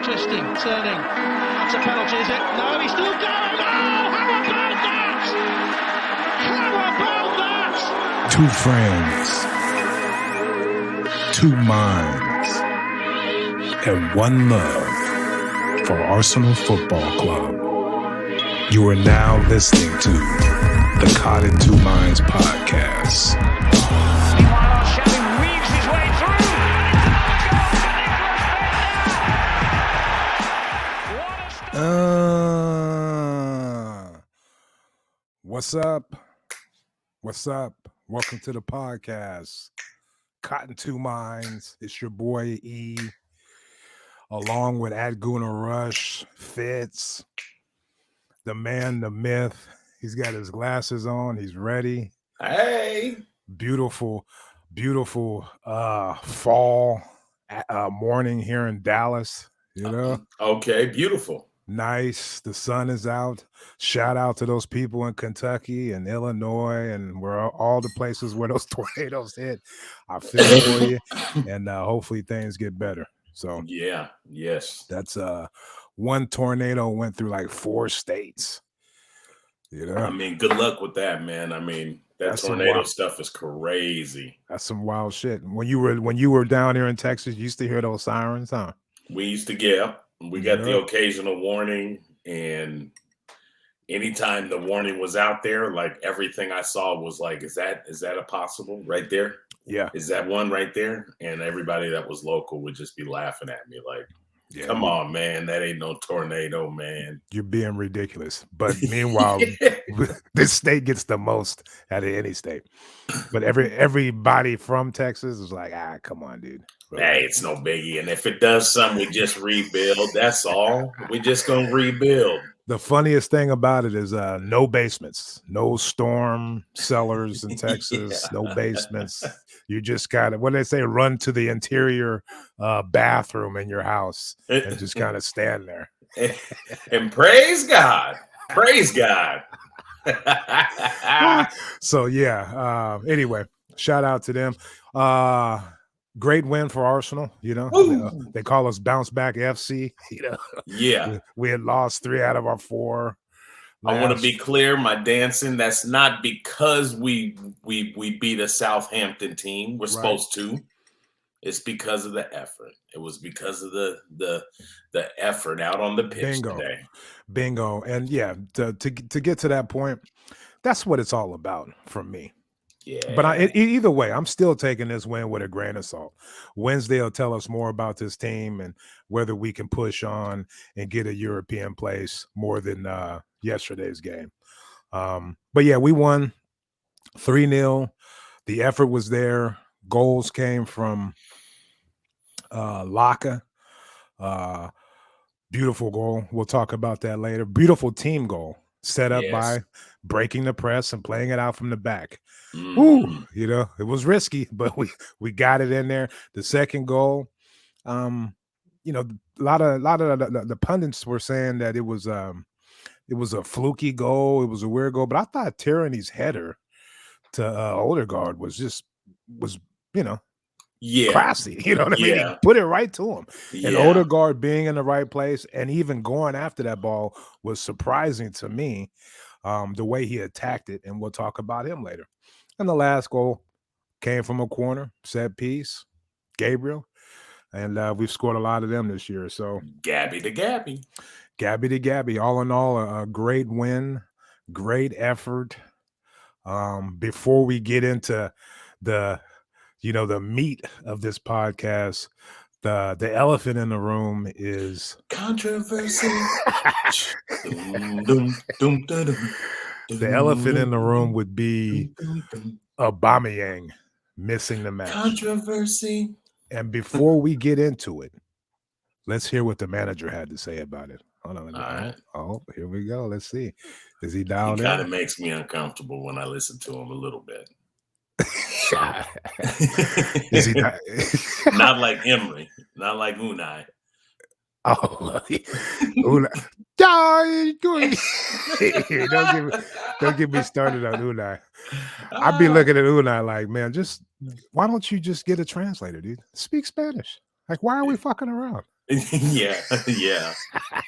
Twisting, turning. That's a penalty, is it? No, he's still going. Oh, how about that? How about that? Two friends, two minds, and one love for Arsenal Football Club. You are now listening to the Caught in Two Minds podcast. Meanwhile, Shelly weaves his way through. What's up? What's up? Welcome to the podcast. Caught in Two Minds. It's your boy E, along with Adguna Rush, Fitz, the man, the myth. He's got his glasses on. He's ready. Hey. Beautiful fall morning here in Dallas. You know? Okay, beautiful. Nice. The sun is out. Shout out to those people in Kentucky and Illinois and where all the places where those tornadoes hit. I feel for you, and hopefully things get better. So yes. That's one tornado went through like 4 states. You know, I mean, good luck with that, man. I mean, that's tornado stuff is crazy. That's some wild shit. When you were down here in Texas, you used to hear those sirens, huh? We used to get. We got the occasional warning, and anytime the warning was out there, like everything I saw was like, is that a possible right there? Yeah. Is that one right there? And everybody that was local would just be laughing at me like, come on, man, that ain't no tornado, man. You're being ridiculous. But meanwhile, this state gets the most out of any state. But everybody from Texas is like, come on, dude. Hey, it's no biggie. And if it does something, we just rebuild. That's all. We just gonna rebuild. The funniest thing about it is no basements, no storm cellars in Texas, no basements. You just kind of, what do they say, run to the interior bathroom in your house and just kind of stand there. And praise God. Praise God. So, anyway, shout out to them. Great win for Arsenal, you know. They call us Bounce Back FC, you know. Yeah. We had lost 3 out of our 4. I want to be clear, my dancing, that's not because we beat a Southampton team. We're supposed to. It's because of the effort. It was because of the effort out on the pitch today. Bingo. And to get to that point, that's what it's all about for me. Yeah. But either way, I'm still taking this win with a grain of salt. Wednesday will tell us more about this team and whether we can push on and get a European place more than yesterday's game. But we won 3-0. The effort was there. Goals came from Laca. Beautiful goal. We'll talk about that later. Beautiful team goal set up by breaking the press and playing it out from the back. Ooh, you know, it was risky, but we got it in there. The second goal, you know, a lot of the pundits were saying that it was a fluky goal, it was a weird goal, but I thought Tierney's header to Odegaard was you know, classy. You know what I mean? He put it right to him. And Odegaard being in the right place and even going after that ball was surprising to me. The way he attacked it, and we'll talk about him later. And the last goal came from a corner, set piece, Gabriel. And we've scored a lot of them this year. So Gabby to Gabby. All in all, a great win, great effort. Before we get into the meat of this podcast, the elephant in the room is controversy. The elephant in the room would be Aubameyang missing the match. Controversy. And before we get into it, let's hear what the manager had to say about it. Hold on. All right. Oh, here we go. Let's see. Is he dialed in? It kind of makes me uncomfortable when I listen to him a little bit. Is he not like Emery, not like Unai? Oh, Unai. Don't get me started on Unai. I'd be looking at Unai like, man, why don't you just get a translator, dude? Speak Spanish. Like, why are we fucking around? Yeah.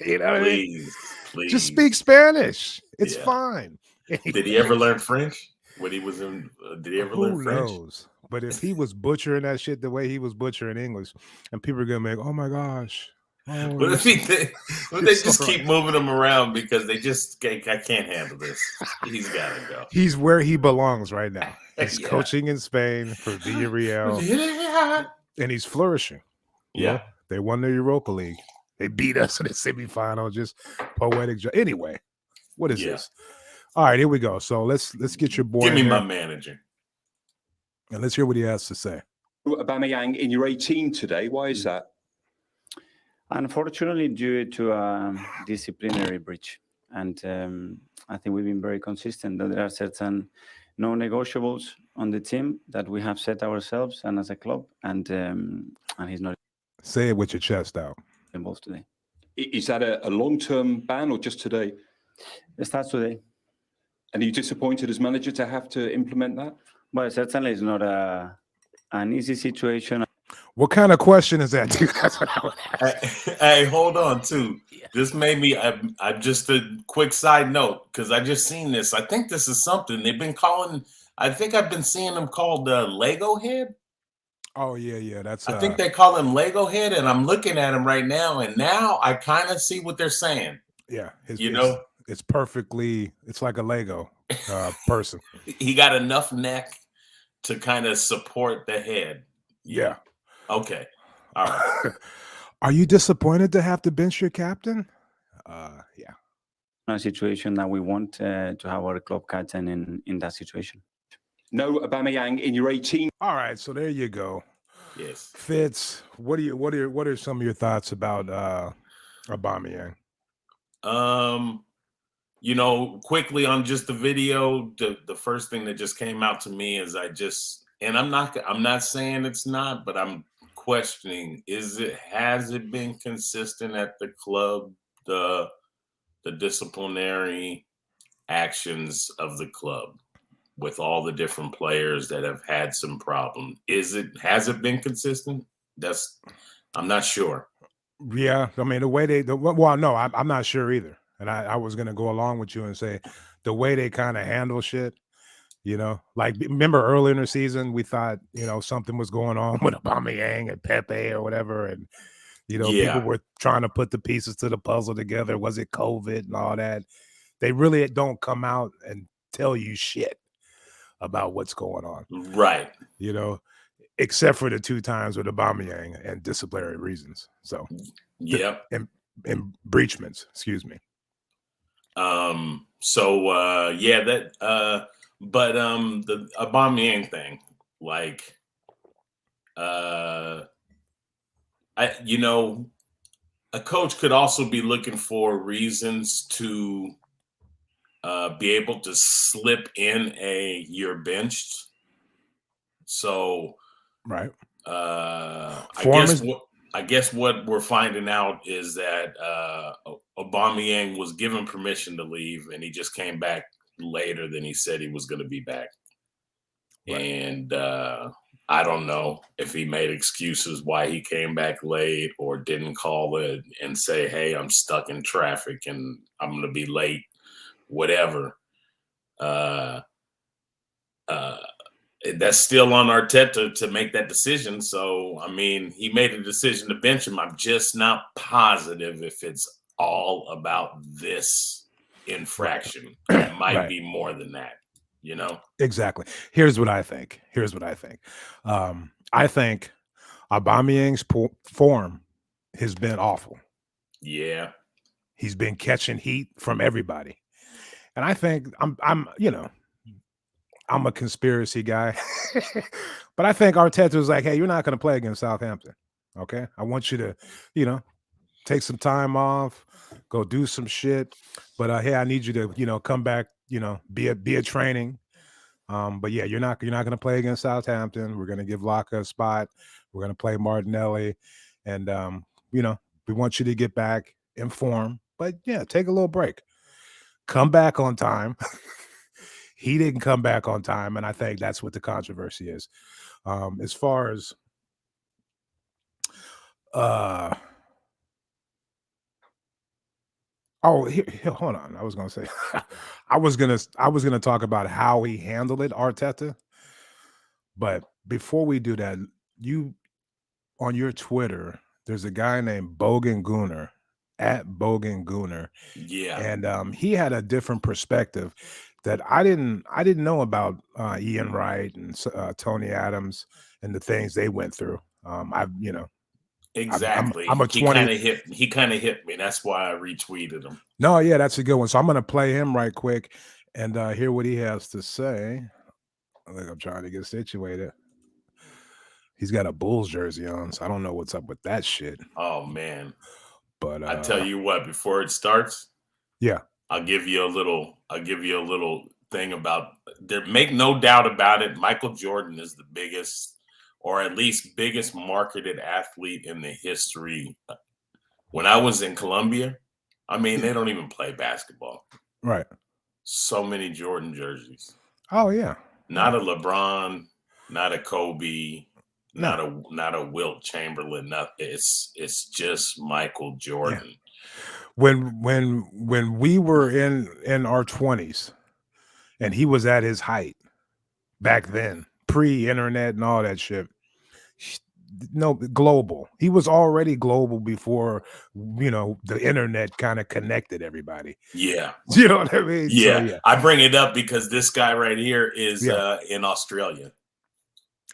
You know what I mean? Please. Just speak Spanish. It's fine. Did he ever learn French when he was in? Did he ever learn French? Who knows? But if he was butchering that shit the way he was butchering English, and people are gonna make, oh my gosh. Oh, What if they just keep moving him around because I can't handle this. He's got to go. He's where he belongs right now. He's coaching in Spain for Villarreal, and he's flourishing. Yeah, they won the Europa League. They beat us in the semifinal. Just poetic. Anyway, what is this? All right, here we go. So let's get your boy. Give me my manager, and let's hear what he has to say. Aubameyang in your 18 today. Why is that? Unfortunately, due to a disciplinary breach, and I think we've been very consistent that there are certain non-negotiables on the team that we have set ourselves and as a club, and he's not. Say it with your chest out. Involved today. Is that a long-term ban or just today? It starts today. And are you disappointed as manager to have to implement that? Well, certainly it's not an easy situation. What kind of question is that, dude? That's what I would ask. Hey, hold on, too. This made me. I just a quick side note because I just seen this. I think this is something they've been calling. I think I've been seeing them called the Lego head. Oh yeah. That's. I think they call him Lego head, and I'm looking at him right now, and now I kind of see what they're saying. Yeah, it's perfectly. It's like a Lego person. He got enough neck to kind of support the head. Yeah. Okay. All right. Are you disappointed to have to bench your captain? Yeah. A situation that we want to have our club captain in that situation. No Aubameyang in your 18. All right, so there you go. Yes. Fitz, what are some of your thoughts about Aubameyang? Quickly on just the video, the first thing that just came out to me is I'm not saying it's not, but I'm questioning, has it been consistent at the club, the disciplinary actions of the club with all the different players that have had some problem? Has it been consistent? I'm not sure. Yeah, I mean I'm not sure either. And I was gonna go along with you and say the way they kind of handle shit. Like remember earlier in the season, we thought, something was going on with Aubameyang and Pepe or whatever. And, people were trying to put the pieces to the puzzle together. Was it COVID and all that? They really don't come out and tell you shit about what's going on. Right. Except for the 2 times with Aubameyang and disciplinary reasons. So, yep. And breachments, excuse me. But the Aubameyang thing, like, a coach could also be looking for reasons to be able to slip in you're benched. So, right. I guess what we're finding out is that Aubameyang was given permission to leave, and he just came back later than he said he was going to be back. Right. And I don't know if he made excuses why he came back late or didn't call it and say, hey, I'm stuck in traffic and I'm going to be late, whatever. That's still on Arteta to make that decision. So, I mean, he made a decision to bench him. I'm just not positive if it's all about this infraction. It might be more than that, Exactly. Here's what I think. I think Aubameyang's form has been awful. Yeah. He's been catching heat from everybody. And I think I'm a conspiracy guy. But I think Arteta was like, hey, you're not going to play against Southampton. Okay? I want you to, take some time off, go do some shit. But hey, I need you to, come back, be a training. But yeah, you're not going to play against Southampton. We're going to give Laca a spot. We're going to play Martinelli, and we want you to get back in form. But yeah, take a little break. Come back on time. He didn't come back on time, and I think that's what the controversy is. As far as Oh, here, hold on. I was gonna say, I was gonna talk about how he handled it, Arteta. But before we do that, you on your Twitter, there's a guy named Bogan Gooner at Bogan Gooner, Yeah. and he had a different perspective that I didn't know about Ian Wright and Tony Adams and the things they went through. Exactly. I'm a 20. He kind of hit me. That's why I retweeted him. No, yeah, that's a good one. So I'm gonna play him right quick and hear what he has to say. I think I'm trying to get situated. He's got a Bulls jersey on, so I don't know what's up with that shit. Oh man. But I tell you what, before it starts, yeah, I'll give you a little thing about there. Make no doubt about it. Michael Jordan is the biggest, or at least biggest marketed athlete in the history. When I was in Colombia, I mean, they don't even play basketball. Right. So many Jordan jerseys. Oh yeah. Not a LeBron, not a Kobe, not a Wilt Chamberlain. It's just Michael Jordan. Yeah. When we were in our 20s, and he was at his height back then, pre-internet and all that shit. No, global. He was already global before, the internet kind of connected everybody. Yeah. You know what I mean? Yeah. So, yeah. I bring it up because this guy right here is in Australia.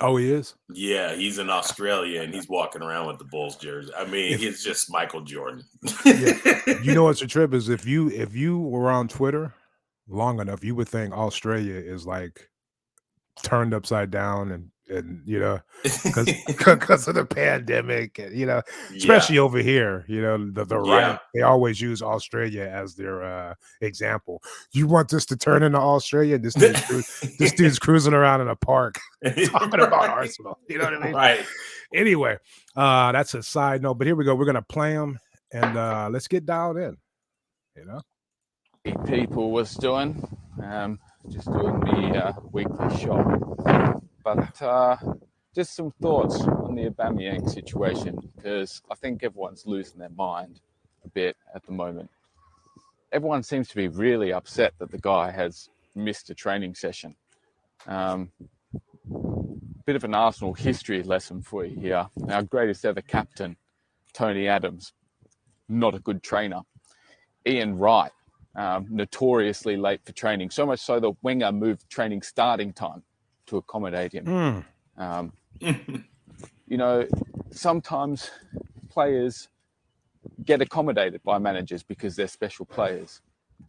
Oh, he is? Yeah, he's in Australia and he's walking around with the Bulls jersey. I mean, he's just Michael Jordan. Yeah. You know what's the trip is if you were on Twitter long enough, you would think Australia is like turned upside down and because of the pandemic and especially over here, the right, they always use Australia as their example. You want this to turn into Australia? This dude's cruising around in a park talking about Arsenal. You know what I mean? Right. Anyway, that's a side note, but here we go. We're gonna play them and let's get dialed in. People was doing just doing the weekly show. But just some thoughts on the Aubameyang situation, because I think everyone's losing their mind a bit at the moment. Everyone seems to be really upset that the guy has missed a training session. Bit of an Arsenal history lesson for you here. Our greatest ever captain, Tony Adams, not a good trainer. Ian Wright, notoriously late for training, so much so that Wenger moved training starting time to accommodate him. Sometimes players get accommodated by managers because they're special players,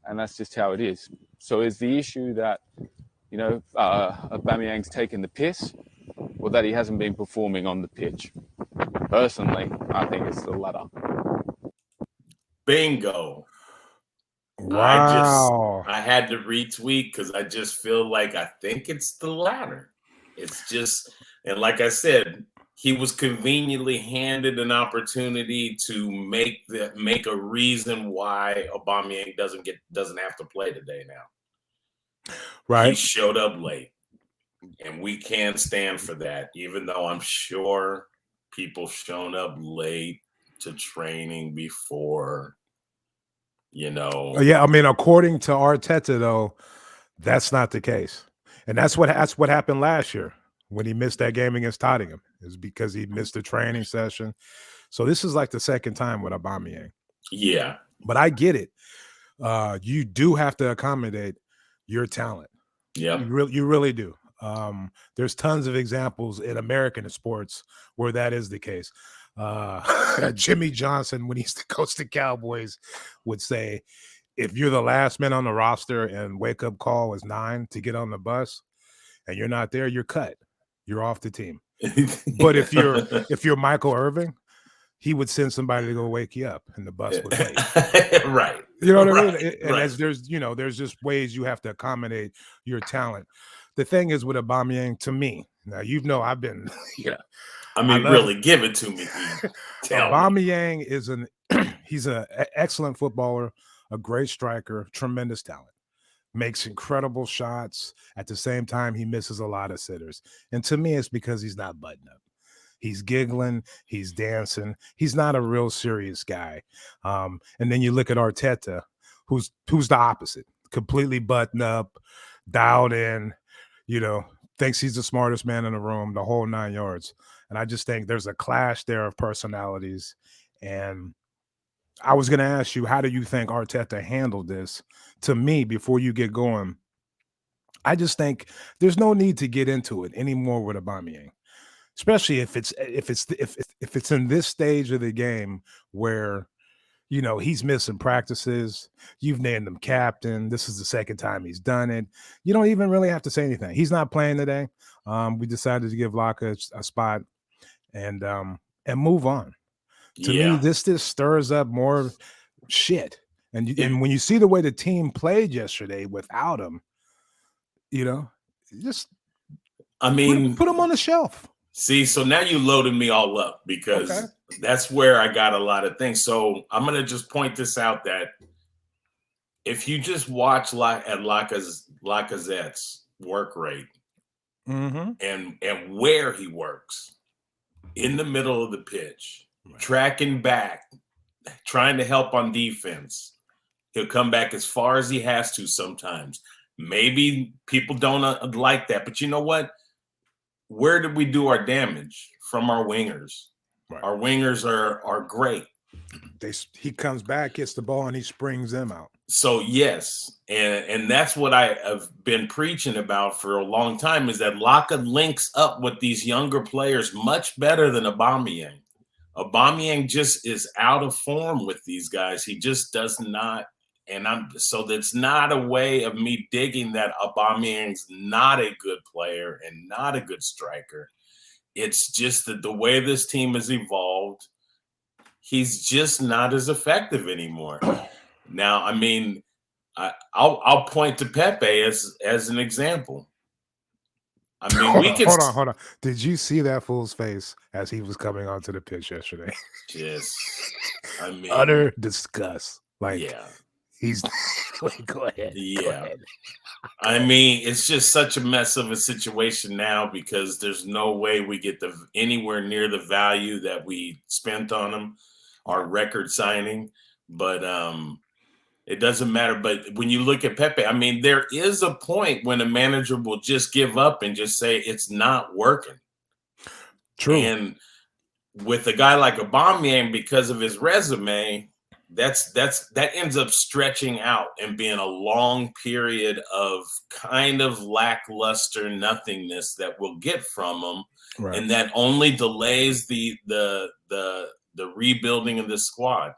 and that's just how it is. So is the issue that Aubameyang's taken the piss, or that he hasn't been performing on the pitch? Personally, I think it's the latter. Bingo. Wow. I had to retweet because I just feel like I think it's the latter. It's just, and like I said, he was conveniently handed an opportunity to make a reason why Aubameyang doesn't have to play today now. Right. He showed up late, and we can't stand for that. Even though I'm sure people shown up late to training before. Yeah, I mean, according to Arteta, though, that's not the case, and that's what happened last year when he missed that game against Tottenham. Is because he missed the training session. So this is like the second time with Aubameyang. Yeah, but I get it. You do have to accommodate your talent. Yeah, you really do. There's tons of examples in American sports where that is the case. Jimmy Johnson, when he used to coach the Cowboys, would say, if you're the last man on the roster and wake up call is 9 to get on the bus and you're not there, you're cut. You're off the team. But if you're Michael Irving, he would send somebody to go wake you up and the bus would wait. Right. You know what I mean? And there's just ways you have to accommodate your talent. The thing is with Aubameyang, to me, now I've been, really give it to me. Aubameyang is he's an excellent footballer, a great striker, tremendous talent, makes incredible shots. At the same time, he misses a lot of sitters, and to me, it's because he's not buttoned up. He's giggling, he's dancing. He's not a real serious guy. And then you look at Arteta, who's the opposite, completely buttoned up, dialed in, thinks he's the smartest man in the room, the whole 9 yards. And I just think there's a clash there of personalities. And I was going to ask you, how do you think Arteta handled this? To me, before you get going, I just think there's no need to get into it anymore with Aubameyang, especially if it's in this stage of the game where he's missing practices. You've named him captain. This is the second time he's done it. You don't even really have to say anything. He's not playing today. We decided to give Laca a spot and move on. To me, this stirs up more shit. And when you see the way the team played yesterday without him, just put him on the shelf. See, so now you loaded me all up because that's where I got a lot of things. So I'm going to just point this out that if you just watch at Lacazette's work rate and where he works in the middle of the pitch, tracking back, trying to help on defense, he'll come back as far as he has to sometimes. Maybe people don't like that, but you know what? Where did we do our damage? From our wingers. Right. Our wingers are great. He comes back, gets the ball, and he springs them out. So yes, and that's what I have been preaching about for a long time, is that Laca links up with these younger players much better than Aubameyang. Aubameyang just is out of form with these guys. He just does not. And so that's not a way of me digging that Aubameyang's not a good player and not a good striker. It's just that the way this team has evolved, he's just not as effective anymore. Now, I mean, I'll point to Pepe as an example. I mean, hold on. Did you see that fool's face as he was coming onto the pitch yesterday? Yes. I mean, utter disgust. Yeah. He's go ahead. Yeah. Go ahead. I mean, it's just such a mess of a situation now because there's no way we get anywhere near the value that we spent on him, our record signing. But it doesn't matter. But when you look at Pepe, I mean, there is a point when a manager will just give up and just say it's not working. True. And with a guy like Aubameyang, because of his resume, that ends up stretching out and being a long period of kind of lackluster nothingness that we'll get from him, right. And that only delays the rebuilding of the squad.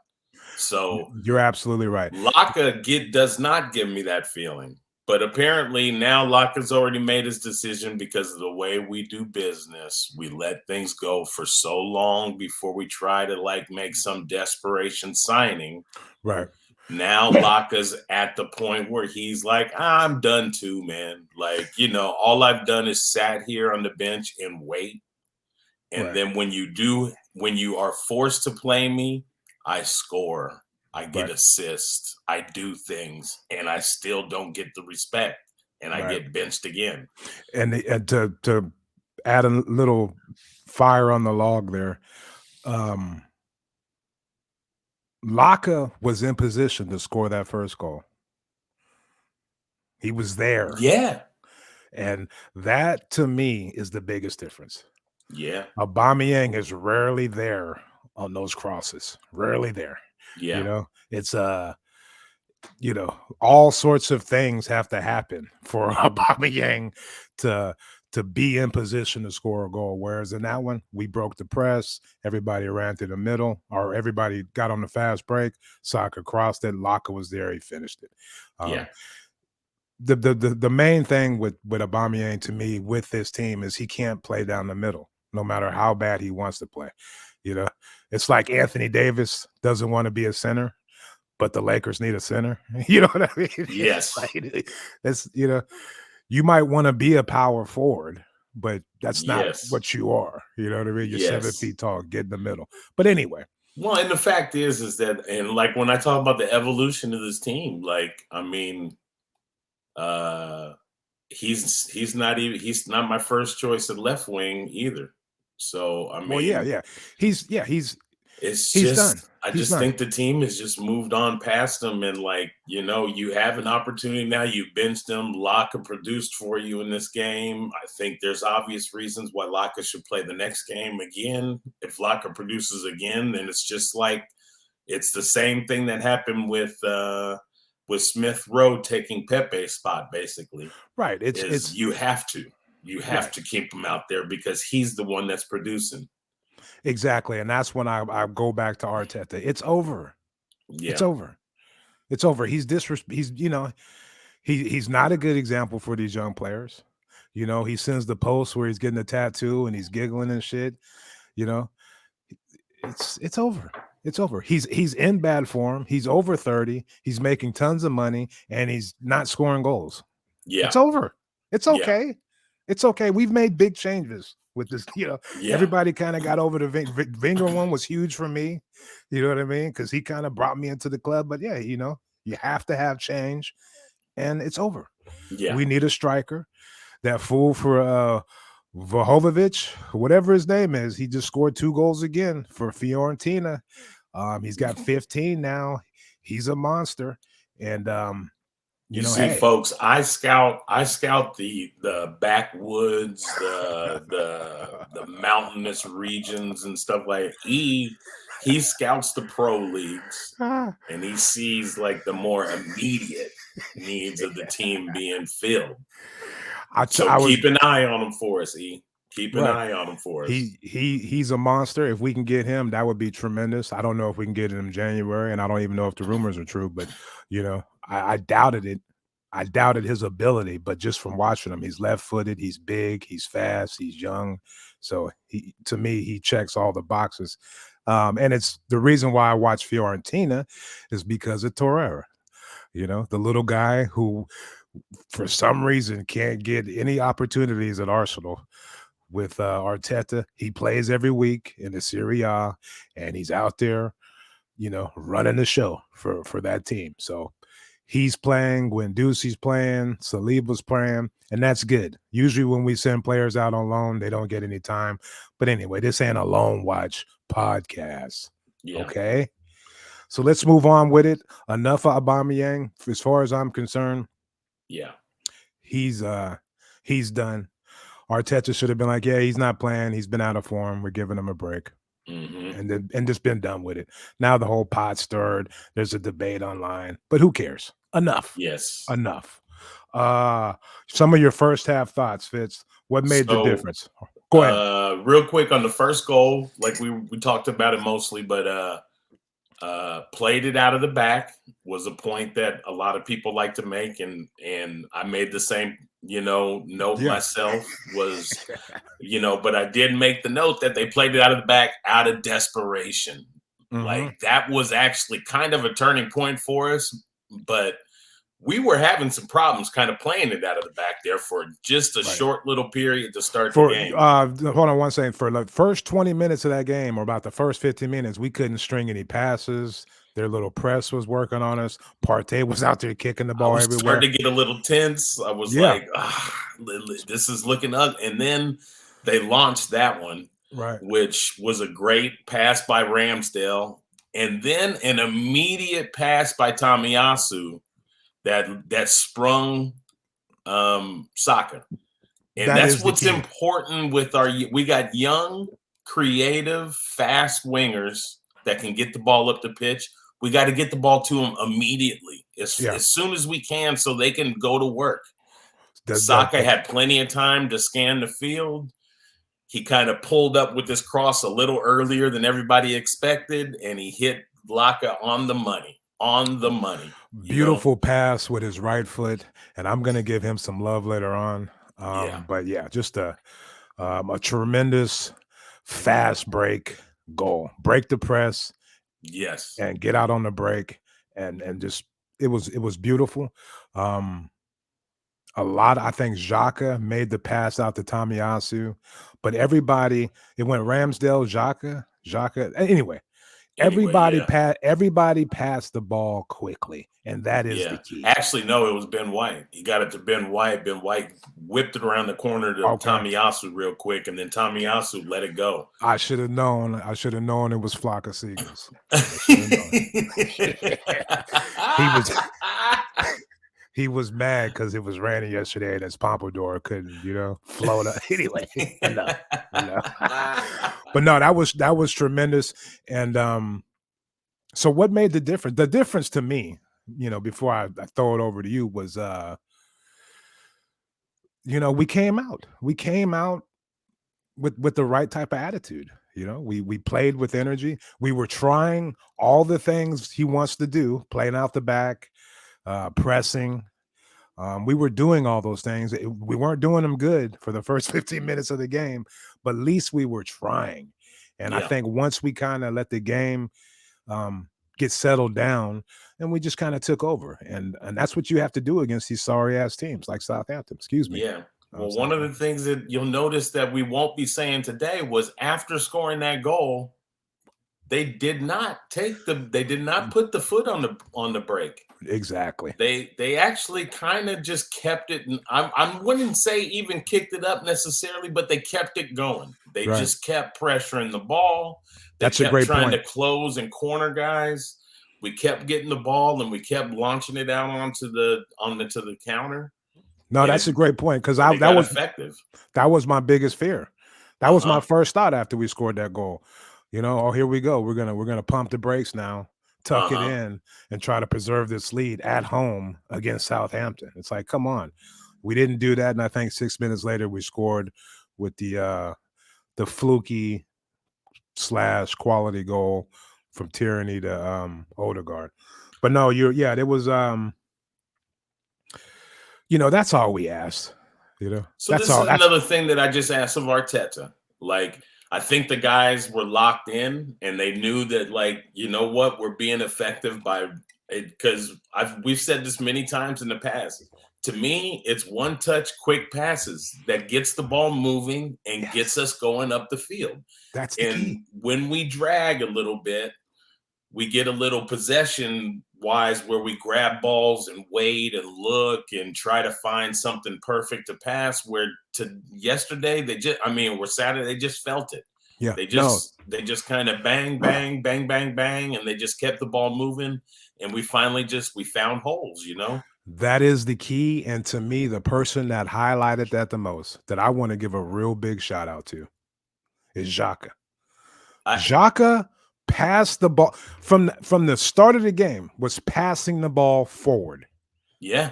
So you're absolutely right. Laca does not give me that feeling. But apparently now Laca's already made his decision because of the way we do business. We let things go for so long before we try to make some desperation signing. Right. Now Laca's at the point where he's like, I'm done too, man. All I've done is sat here on the bench and wait. And then when you are forced to play me, I score. I get assists, I do things, and I still don't get the respect, and I get benched again. And to add a little fire on the log there, Laca was in position to score that first goal. He was there. Yeah. And that, to me, is the biggest difference. Yeah. Aubameyang is rarely there on those crosses. Rarely there. Yeah. It's all sorts of things have to happen for Aubameyang to be in position to score a goal. Whereas in that one, we broke the press, everybody ran through the middle, or everybody got on the fast break. Saka crossed it, Laca was there, he finished it. The main thing with Aubameyang to me with this team is he can't play down the middle, no matter how bad he wants to play. It's like Anthony Davis doesn't want to be a center, but the Lakers need a center. You know what I mean? Yes. You might want to be a power forward, but that's not what you are. You know what I mean? You're 7 feet tall, get in the middle. But anyway. Well, and the fact is that, and when I talk about the evolution of this team, he's not my first choice at left wing either. So I mean, well, yeah. He's just done. I just think the team has just moved on past him, and like, you have an opportunity now. You benched him. Laca produced for you in this game. I think there's obvious reasons why Laca should play the next game again. If Laca produces again, then it's just like it's the same thing that happened with Smith Rowe taking Pepe's spot, basically. Right. It's you have to keep him out there because he's the one that's producing. Exactly. And that's when I go back to Arteta. It's over. Yeah. It's over. It's over. He's not a good example for these young players. He sends the post where he's getting a tattoo and he's giggling and shit. It's over. It's over. He's in bad form. He's over 30. He's making tons of money and he's not scoring goals. Yeah. It's over. It's okay. Yeah. It's okay. We've made big changes with this, Everybody kind of got over the Wenger one was huge for me. You know what I mean? Because he kind of brought me into the club. But yeah, you have to have change, and it's over. Yeah, we need a striker. That fool for Vlahovic, whatever his name is, he just scored 2 goals again for Fiorentina. He's got 15 now. He's a monster, and You see, folks, I scout the backwoods, the mountainous regions and stuff like that. He scouts the pro leagues and he sees like the more immediate needs of the team being filled. Keep an eye on him for us, E. Keep an eye on him for us. He's a monster. If we can get him, that would be tremendous. I don't know if we can get him in January, and I don't even know if the rumors are true, but I doubted it. I doubted his ability, but just from watching him, he's left-footed, he's big, he's fast, he's young. So to me, he checks all the boxes. And it's the reason why I watch Fiorentina is because of Torreira. The little guy who, for some reason, can't get any opportunities at Arsenal. With Arteta, he plays every week in the Serie A, and he's out there, running the show for that team. So he's playing, Guendouzi's playing, Saliba's playing, and that's good. Usually when we send players out on loan, they don't get any time. But anyway, this ain't a loan watch podcast. Yeah. Okay? So let's move on with it. Enough of Aubameyang, as far as I'm concerned. Yeah. He's done. Arteta should have been like, yeah, he's not playing. He's been out of form. We're giving him a break. Mm-hmm. And just been done with it. Now the whole pot stirred. There's a debate online, but who cares? Enough. Yes. Enough. Some of your first half thoughts, Fitz. What made the difference? Go ahead. Real quick on the first goal, like we talked about it mostly, but played it out of the back was a point that a lot of people like to make, and I made the same note myself was, but I did make the note that they played it out of the back out of desperation. Mm-hmm. Like that was actually kind of a turning point for us, but we were having some problems kind of playing it out of the back there for just a short little period to start the game. Hold on one second. For the first 20 minutes of that game, or about the first 15 minutes, we couldn't string any passes. Their little press was working on us. Partey was out there kicking the ball everywhere. Starting to get a little tense. I was like, this is looking ugly. And then they launched that one, which was a great pass by Ramsdale. And then an immediate pass by Tomiyasu that sprung Saka. And that's what's important with we got young, creative, fast wingers that can get the ball up the pitch. We got to get the ball to them immediately as soon as we can so they can go to work. Saka had plenty of time to scan the field. He kind of pulled up with this cross a little earlier than everybody expected, and he hit Laca on the money. Beautiful pass with his right foot, and I'm going to give him some love later on. But yeah, just a tremendous fast break goal. Break the press. Yes. And get out on the break, and just it was beautiful. I think Xhaka made the pass out to Tomiyasu, but everybody, it went Ramsdale, Xhaka. Anyway, Everybody passed the ball quickly, and that is the key. Actually, no, it was Ben White. He got it to Ben White. Ben White whipped it around the corner to Tomiyasu real quick, and then Tomiyasu let it go. I should have known. It was Flock of Seagulls. He was mad because it was raining yesterday and his pompadour couldn't, float up. Anyway, no. But no, that was tremendous. And so what made the difference? The difference to me, before I throw it over to you was, we came out. We came out with the right type of attitude. We played with energy. We were trying all the things he wants to do, playing out the back, pressing. We were doing all those things. We weren't doing them good for the first 15 minutes of the game, but at least we were trying. And I think once we kind of let the game get settled down, and we just kind of took over. And that's what you have to do against these sorry ass teams like Southampton. Excuse me. Yeah. Well, one of the things that you'll notice that we won't be saying today was after scoring that goal, they did not put the foot on the brake. Exactly. They actually kind of just kept it. And I wouldn't say even kicked it up necessarily, but they kept it going. They just kept pressuring the ball. That's a great trying point. to close and corner guys. We kept getting the ball and we kept launching it out onto the counter. No, that's a great point because that was effective. That was my biggest fear. That was my first thought after we scored that goal. Here we go. We're gonna pump the brakes now, tuck it in, and try to preserve this lead at home against Southampton. It's like, come on, we didn't do that, and I think 6 minutes later we scored with the fluky / quality goal from Tierney to Odegaard. But no, it was that's all we asked. So that's another thing that I just asked of Arteta. Like, I think the guys were locked in and they knew that, like, we're being effective by it, because we've said this many times in the past. To me, it's one touch, quick passes that gets the ball moving and gets us going up the field. That's the key. When we drag a little bit, we get a little possession wise where we grab balls and wait and look and try to find something perfect to pass. Where to yesterday, or Saturday, they just felt it. Yeah. They just kind of bang, bang, bang, bang, bang, and they just kept the ball moving. And we finally we found holes, That is the key. And to me, the person that highlighted that the most, that I want to give a real big shout out to, is Xhaka. Xhaka passed the ball from the start of the game, was passing the ball forward. Yeah.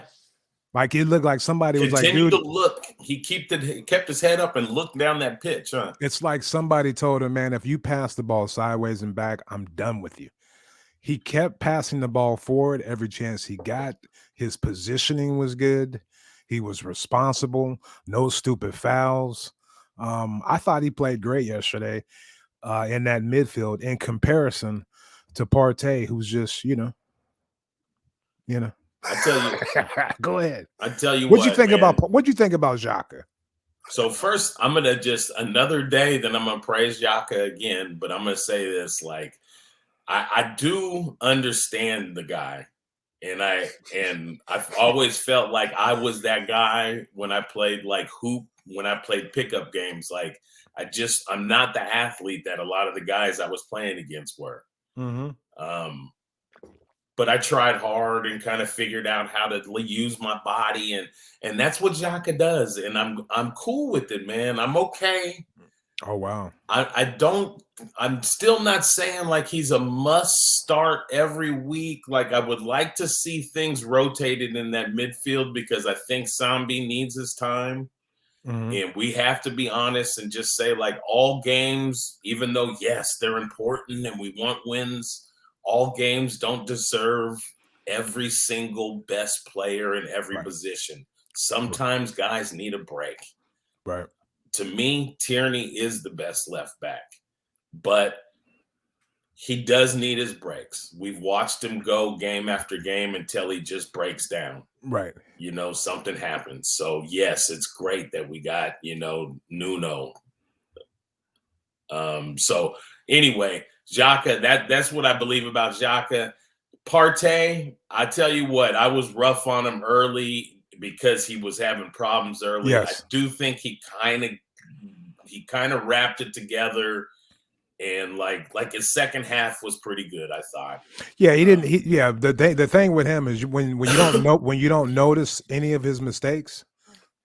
Like it looked like somebody was like, dude, to look. He kept his head up and looked down that pitch, huh? It's like somebody told him, man, if you pass the ball sideways and back, I'm done with you. He kept passing the ball forward every chance he got. His positioning was good. He was responsible. No stupid fouls. I thought he played great yesterday in that midfield in comparison to Partey, who's just, I tell you. Go ahead. I tell you what'd you think about Xhaka? So first, I'm gonna just another day, then I'm gonna praise Xhaka again. But I'm gonna say this: like, I do understand the guy, and I've always felt like I was that guy when I played when I played pickup games. Like, I'm not the athlete that a lot of the guys I was playing against were. Mm-hmm. But I tried hard and kind of figured out how to use my body, and that's what Xhaka does. And I'm cool with it, man. I'm okay. Oh wow. I'm still not saying like he's a must start every week. Like, I would like to see things rotated in that midfield because I think Sambi needs his time. Mm-hmm. And we have to be honest and just say, like, all games, even though, yes, they're important and we want wins, all games don't deserve every single best player in every position. Sometimes guys need a break. Right. To me, Tierney is the best left back, but he does need his breaks. We've watched him go game after game until he just breaks down. Right. Something happens. So, yes, it's great that we got, Nuno. So, anyway, Xhaka, that's what I believe about Xhaka. Partey, I tell you what, I was rough on him early because he was having problems early. Yes. I do think he kind of wrapped it together, and like his second half was pretty good, I thought. Yeah, he didn't. The thing with him is when you don't know when you don't notice any of his mistakes,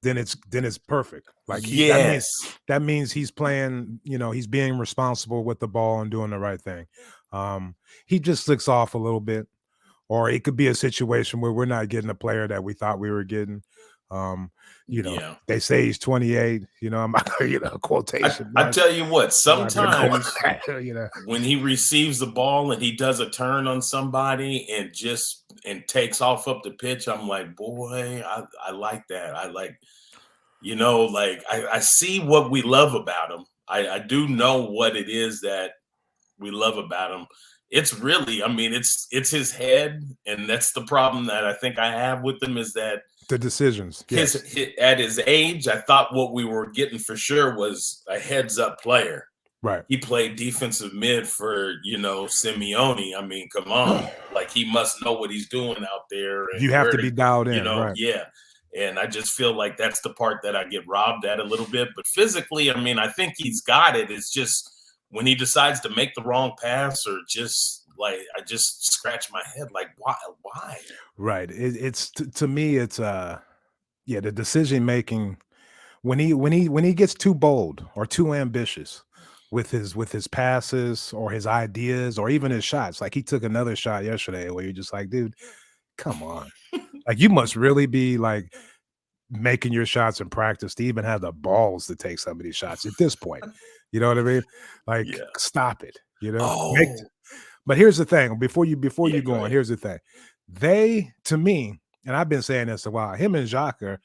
then it's perfect. Like that means he's playing. He's being responsible with the ball and doing the right thing. He just slicks off a little bit, or it could be a situation where we're not getting a player that we thought we were getting. They say he's 28. I'm not quotation. I tell you what, sometimes when he receives the ball and he does a turn on somebody and takes off up the pitch, I'm like, boy, I like that. I like, I see what we love about him. I do know what it is that we love about him. It's really, it's his head, and that's the problem that I think I have with him is that the decisions. Yes. At his age, I thought what we were getting for sure was a heads-up player. Right. He played defensive mid for, Simeone. Come on. Like, he must know what he's doing out there. And you have to be dialed in, right? Yeah. And I just feel like that's the part that I get robbed at a little bit. But physically, I think he's got it. It's just when he decides to make the wrong pass or just – I just scratch my head. Like, why? Right. It's to me, it's the decision making when he gets too bold or too ambitious with his passes or his ideas or even his shots. Like he took another shot yesterday where you're just like, dude, come on. Like you must really be like making your shots in practice to even have the balls to take some of these shots at this point. You know what I mean? Like, stop it. But here's the thing. Before you go on, here's the thing. They, to me, and I've been saying this a while, him and Xhaka,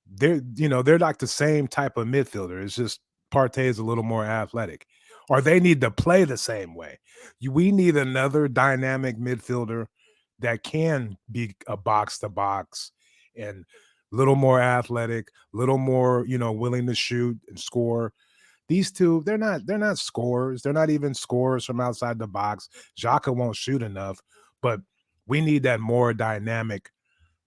they're like the same type of midfielder. It's just Partey is a little more athletic. Or they need to play the same way. We need another dynamic midfielder that can be a box-to-box and a little more athletic, a little more, willing to shoot and score. These two, they're not scorers. They're not even scorers from outside the box. Xhaka won't shoot enough, but we need that more dynamic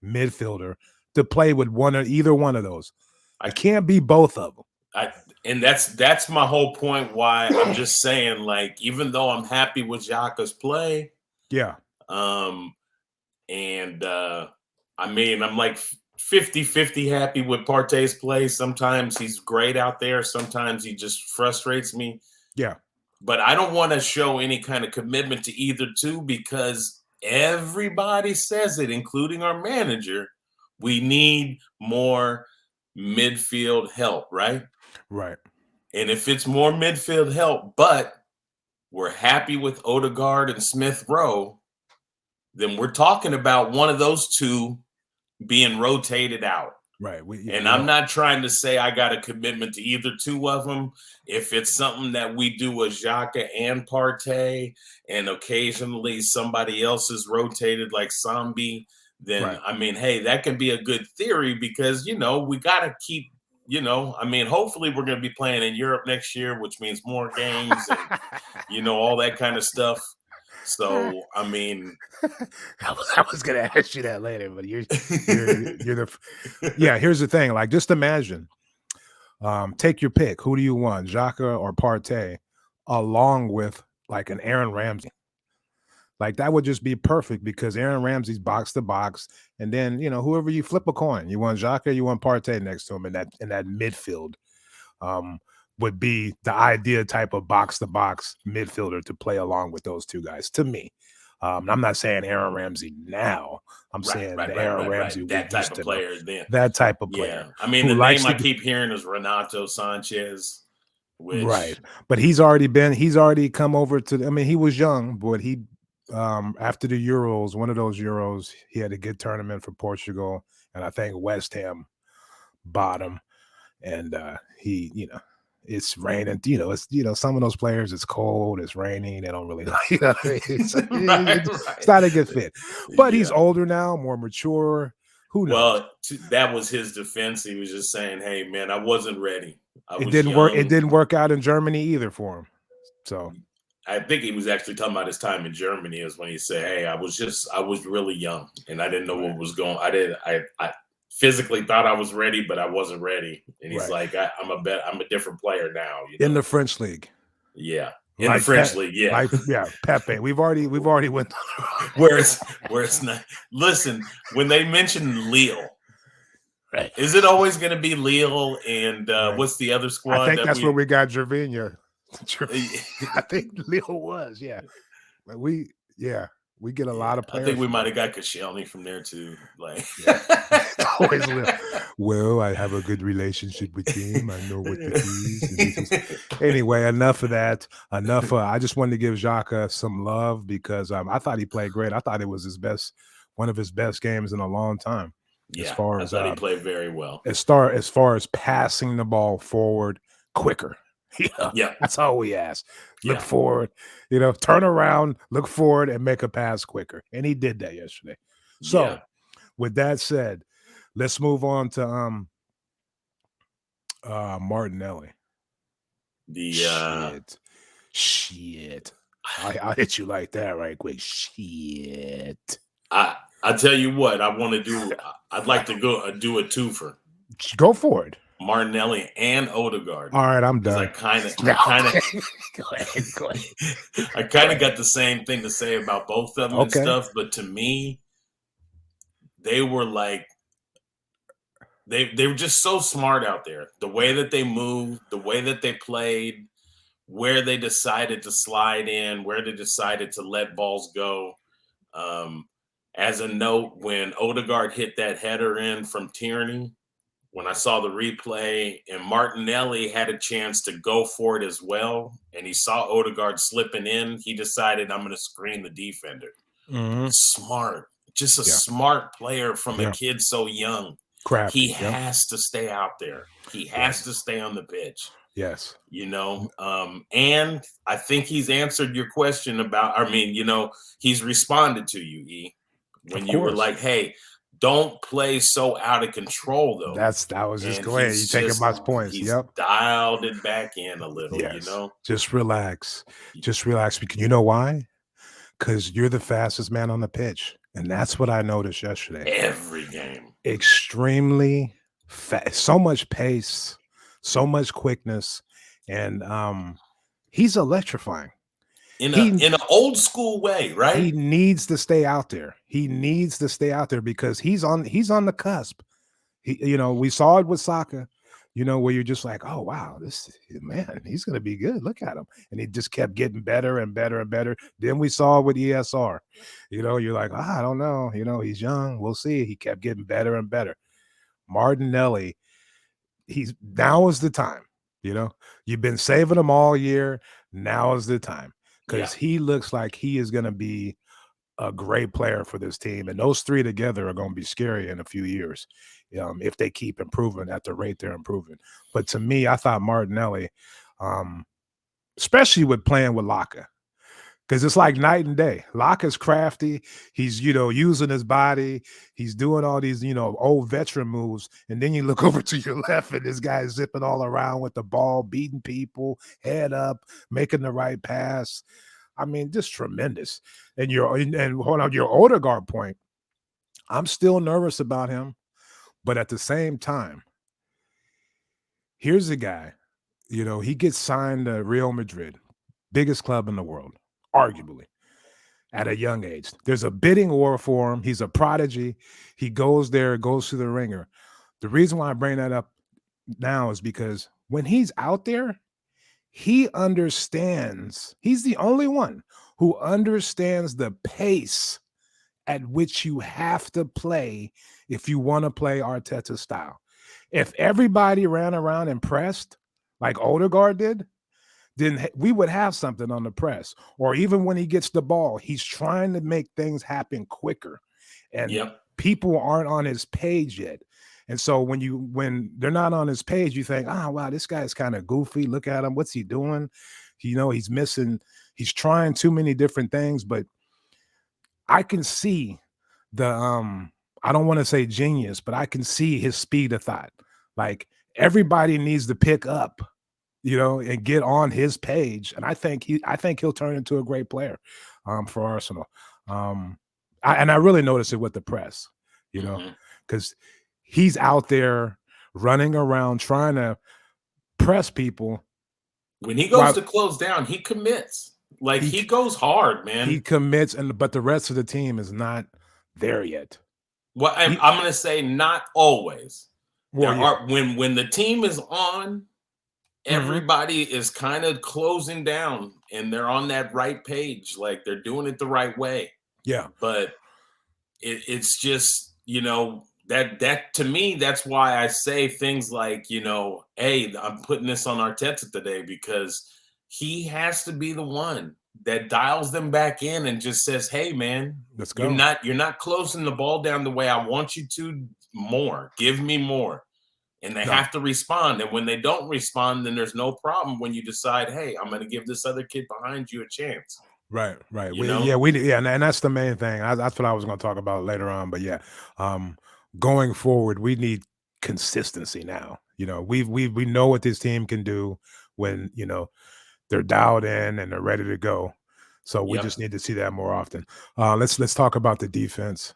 midfielder to play with either one of those. I can't be both of them. And that's my whole point why I'm just saying, like, even though I'm happy with Xhaka's play, I'm like 50-50 happy with Partey's play. Sometimes he's great out there. Sometimes he just frustrates me. Yeah. But I don't want to show any kind of commitment to either two because everybody says it, including our manager. We need more midfield help, right? Right. And if it's more midfield help, but we're happy with Odegaard and Smith Rowe, then we're talking about one of those two being rotated out. Right. I'm not trying to say I got a commitment to either two of them. If it's something that we do with Xhaka and Partey and occasionally somebody else is rotated like Sambi, then, right. Hey, that can be a good theory because, we got to keep, hopefully we're going to be playing in Europe next year, which means more games and, all that kind of stuff. So, I was going to ask you that later, but you're here's the thing. Like, just imagine, take your pick. Who do you want, Xhaka or Partey, along with like an Aaron Ramsey? Like, that would just be perfect because Aaron Ramsey's box to box. And then, whoever you flip a coin, you want Xhaka, you want Partey next to him in that midfield. Would be the idea type of box-to-box midfielder to play along with those two guys, to me. I'm not saying Aaron Ramsey now. I'm saying Aaron Ramsey. That type of player then. That type of player. Yeah. The name I keep hearing is Renato Sanchez. Right. But he's already come over to, he was young, but he, after the Euros, one of those Euros, he had a good tournament for Portugal. And I think West Ham bought him. And he, it's raining, it's, some of those players, it's cold, it's raining, they don't really like, it's not a good fit. But he's older now, more mature. Who knows? Well, that was his defense. He was just saying, hey, man, I wasn't ready. It didn't work out in Germany either for him. So I think he was actually talking about his time in Germany is when he said, "Hey, I was really young and I didn't know what was going. I physically thought I was ready, but I wasn't ready." And he's like, I'm a different player now. In the French league. Yeah. In the French league, yeah. Pepe. We've already went where it's not. Listen, when they mention Lille, right? Is it always going to be Lille and what's the other squad? I think that's where we got Gervinho. I think Lille was, but we get a lot of players. I think we might have got Koscielny from there too. Like, always well, I have a good relationship with him. I know what it is. Anyway, enough of that. Enough. I just wanted to give Xhaka some love because I thought he played great. I thought it was one of his best games in a long time. Yeah, I thought he played very well. As far as passing the ball forward quicker. Yeah, that's all we ask. Look forward, turn around, look forward, and make a pass quicker. And he did that yesterday. So, with that said, let's move on to Martinelli. Shit. I'll hit you like that right quick. Shit. I tell you what, I want to do. I'd like to do a twofer. Go for it. Martinelli and Odegaard. All right, I'm done. I kind of go ahead. I kind of got the same thing to say about both of them and stuff, but to me, they were like they were just so smart out there. The way that they moved, the way that they played, where they decided to slide in, where they decided to let balls go. As a note, when Odegaard hit that header in from Tierney, when I saw the replay and Martinelli had a chance to go for it as well, and he saw Odegaard slipping in, he decided, I'm going to screen the defender. Mm-hmm. Smart. Just a smart player from a kid so young. Crafty, he has to stay out there. He has to stay on the pitch. Yes. And I think he's answered your question about, he's responded to you, E. When you were like, hey, don't play so out of control, though. That was just great. You taking my points. He's dialed it back in a little, Just relax. Just relax. Because you know why? Because you're the fastest man on the pitch. And that's what I noticed yesterday. Every game. Extremely fast. So much pace, so much quickness. And he's electrifying. In an old school way, right? He needs to stay out there. He needs to stay out there because he's on the cusp. We saw it with Saka, where you're just like, oh wow, this man, he's gonna be good. Look at him. And he just kept getting better and better and better. Then we saw it with ESR. You're like, I don't know, he's young. We'll see. He kept getting better and better. Martinelli, now is the time. You've been saving him all year. Now is the time. Because he looks like he is going to be a great player for this team. And those three together are going to be scary in a few years if they keep improving at the rate they're improving. But to me, I thought Martinelli, especially with playing with Laca, because it's like night and day. Laca's crafty. He's, using his body. He's doing all these, old veteran moves. And then you look over to your left and this guy is zipping all around with the ball, beating people, head up, making the right pass. I mean, just tremendous. And hold on, your Odegaard point, I'm still nervous about him. But at the same time, here's a guy, he gets signed to Real Madrid, biggest club in the world. Arguably, at a young age. There's a bidding war for him. He's a prodigy. He goes there, goes through the ringer. The reason why I bring that up now is because when he's out there, he understands. He's the only one who understands the pace at which you have to play if you want to play Arteta style. If everybody ran around and pressed like Odegaard did, then we would have something on the press. Or even when he gets the ball, he's trying to make things happen quicker. And people aren't on his page yet. And so when they're not on his page, you think, wow, this guy's kind of goofy. Look at him. What's he doing? He's missing. He's trying too many different things. But I can see the I don't want to say genius, but I can see his speed of thought. Like everybody needs to pick up and get on his page. And I think he'll turn into a great player for Arsenal. I really noticed it with the press, because he's out there running around trying to press people. When he goes to close down, he commits. Like he goes hard, man. He commits, but the rest of the team is not there yet. Well, I'm going to say not always. When the team is on, everybody is kind of closing down and they're on that right page, like they're doing it the right way. Yeah. But it's just, that to me, that's why I say things like, hey, I'm putting this on Arteta today, because he has to be the one that dials them back in and just says, hey, man, let's go. You're not closing the ball down the way I want you to. More. Give me more. And they have to respond. And when they don't respond, then there's no problem when you decide, hey, I'm going to give this other kid behind you a chance. Right. And that's the main thing. That's what I was going to talk about later on. But going forward, we need consistency now. We know what this team can do when they're dialed in and they're ready to go. So we just need to see that more often. Let's talk about the defense.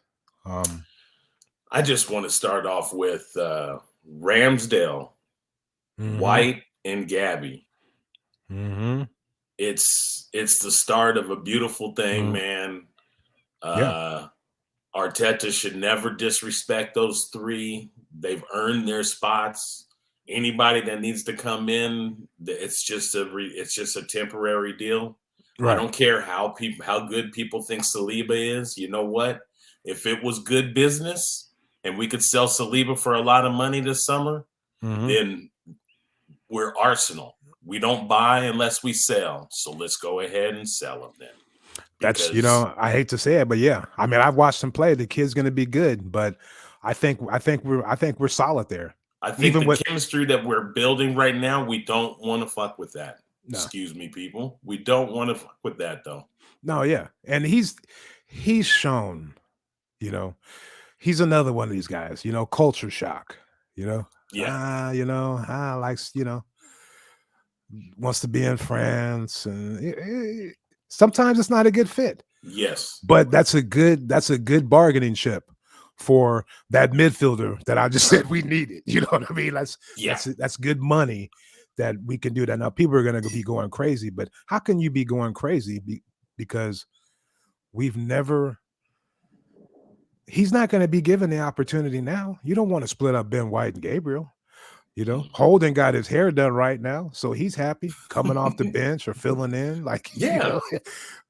I just want to start off with Ramsdale, White, and Gabby. It's the start of a beautiful thing, man. Arteta should never disrespect those three. They've earned their spots. Anybody that needs to come in, it's just a temporary deal. Right. I don't care how good people think Saliba is. You know what? If it was good business and we could sell Saliba for a lot of money this summer, then we're Arsenal. We don't buy unless we sell. So let's go ahead and sell them then. That's, I hate to say it, but I mean, I've watched him play. The kid's going to be good, but I think we're solid there. I think even the chemistry that we're building right now, we don't want to fuck with that. No. Excuse me, people. We don't want to fuck with that, though. No, yeah. And he's shown, he's another one of these guys, culture shock, likes, wants to be in France. And sometimes it's not a good fit. Yes. But that's a good bargaining chip for that midfielder that I just said we needed. You know what I mean? That's good money that we can do that. Now people are going to be going crazy, but how can you be going crazy? Because he's not going to be given the opportunity now. You don't want to split up Ben White and Gabriel. Holden got his hair done right now, so he's happy coming off the bench or filling in.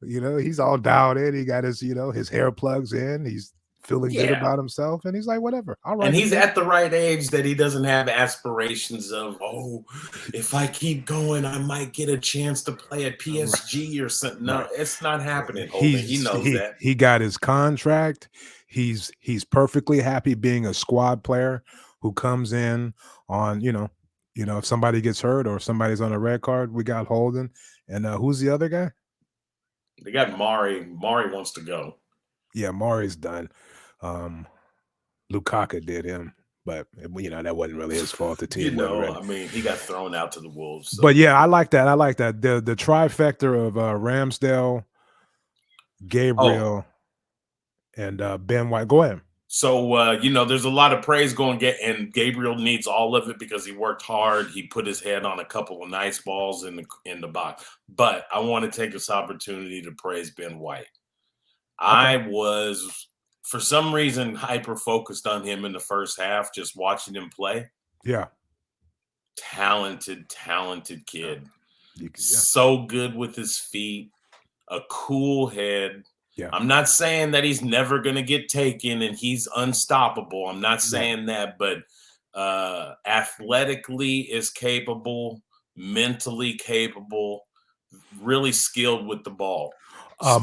He's all dialed in. He got his, his hair plugs in. He's feeling good about himself, and he's like, whatever. All right. And he's at the right age that he doesn't have aspirations of, if I keep going, I might get a chance to play at PSG or something. No, it's not happening. He knows that. He got his contract. He's perfectly happy being a squad player who comes in on, if somebody gets hurt or somebody's on a red card, we got Holden. And who's the other guy? They got Mari. Mari wants to go. Yeah, Mari's done. Lukaku did him, but that wasn't really his fault. The team, I mean, he got thrown out to the Wolves. So. But I like that. The trifecta of Ramsdale, Gabriel, and Ben White. Go ahead. So there's a lot of praise going and Gabriel needs all of it because he worked hard. He put his head on a couple of nice balls in the box. But I want to take this opportunity to praise Ben White. Okay. I was, for some reason, hyper focused on him in the first half, just watching him play. Yeah. Talented kid. So good with his feet, a cool head. Yeah. I'm not saying that he's never going to get taken and he's unstoppable. I'm not saying that, but athletically is capable, mentally capable, really skilled with the ball. A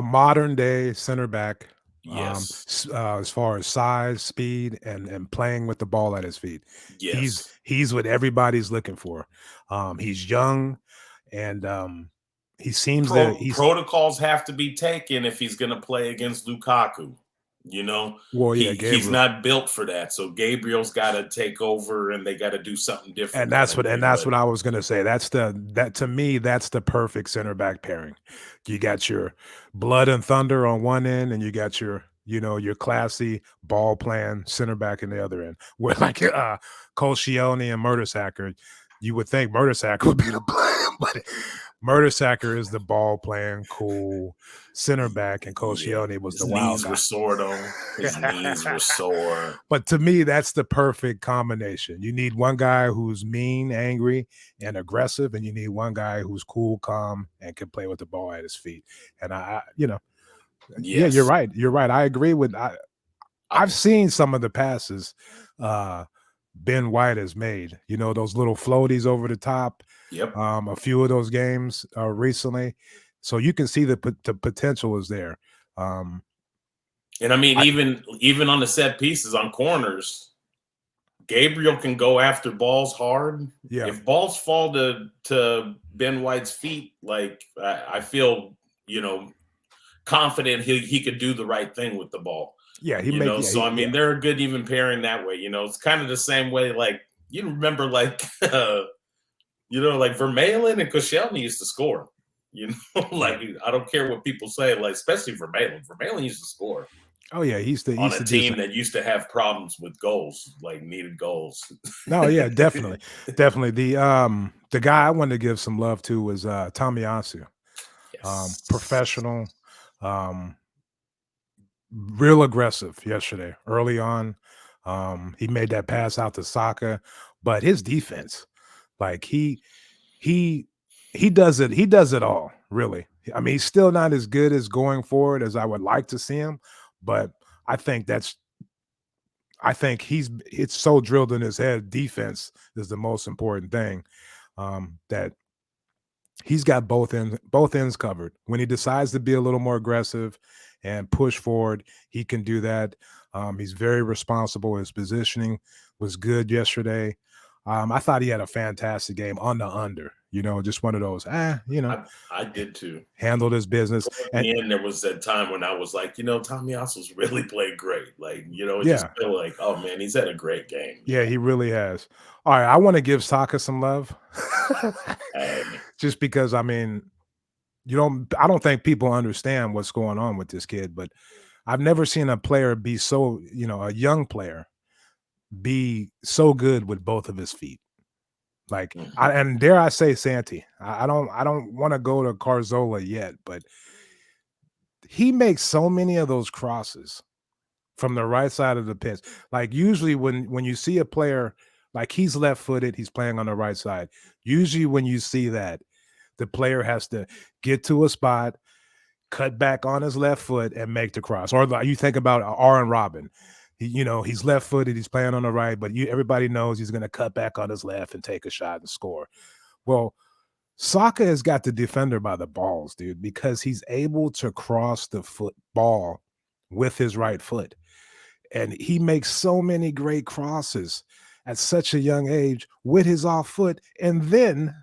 modern day center back. Yes. As far as size, speed, and playing with the ball at his feet. Yes. He's what everybody's looking for. He's young, and he seems that protocols have to be taken if he's going to play against Lukaku. You know, well, yeah, he's not built for that. So Gabriel's got to take over, and they got to do something different. And that's what I was gonna say. That to me, that's the perfect center back pairing. You got your blood and thunder on one end, and you got your your classy ball playing center back in the other end. Where like Colchione and Mertesacker, you would think Mertesacker would be the player, but Mertesacker is the ball playing cool center back, and Colchione was the wild knees guy. Were sore though. His knees were sore. But to me, that's the perfect combination. You need one guy who's mean, angry, and aggressive, and you need one guy who's cool, calm, and can play with the ball at his feet. And yeah, you're right. You're right. I agree with. I've seen some of the passes Ben White has made. Those little floaties over the top. Yep. A few of those games recently, so you can see the potential is there. And I mean, even on the set pieces on corners, Gabriel can go after balls hard. Yeah. If balls fall to Ben White's feet, like I feel, confident he could do the right thing with the ball. Yeah, So I mean, they're a good even pairing that way. It's kind of the same way. Like you remember, like like Vermaelen and Koscielny used to score. Like I don't care what people say, like especially Vermaelen. Vermaelen used to score. Oh yeah, he's on a team that used to have problems with goals, like needed goals. No, yeah, definitely. The guy I wanted to give some love to was Tomiyasu. Yes. Professional, real aggressive yesterday. Early on, he made that pass out to Saka, but his defense, like he does it. He does it all, really. I mean, he's still not as good as going forward as I would like to see him. But I think it's so drilled in his head. Defense is the most important thing. That he's got both ends covered. When he decides to be a little more aggressive and push forward, he can do that. He's very responsible. His positioning was good yesterday. I thought he had a fantastic game on the under. Just one of those. I did too. Handled his business. And there was that time when I was like, Tomiyasu's really played great. Like, just feel like, oh man, he's had a great game. Yeah, he really has. All right, I want to give Saka some love. Just because, I mean, I don't think people understand what's going on with this kid, but I've never seen a player be so, a young player be so good with both of his feet. Like, and dare I say Santi, I don't want to go to Carzola yet, but he makes so many of those crosses from the right side of the pitch. Like usually when you see a player, like he's left-footed, he's playing on the right side. Usually when you see that, the player has to get to a spot, cut back on his left foot and make the cross. Or you think about Aaron Robin. He's left-footed, he's playing on the right, but everybody knows he's going to cut back on his left and take a shot and score. Well, Saka has got the defender by the balls, dude, because he's able to cross the football with his right foot. And he makes so many great crosses at such a young age with his off foot. And then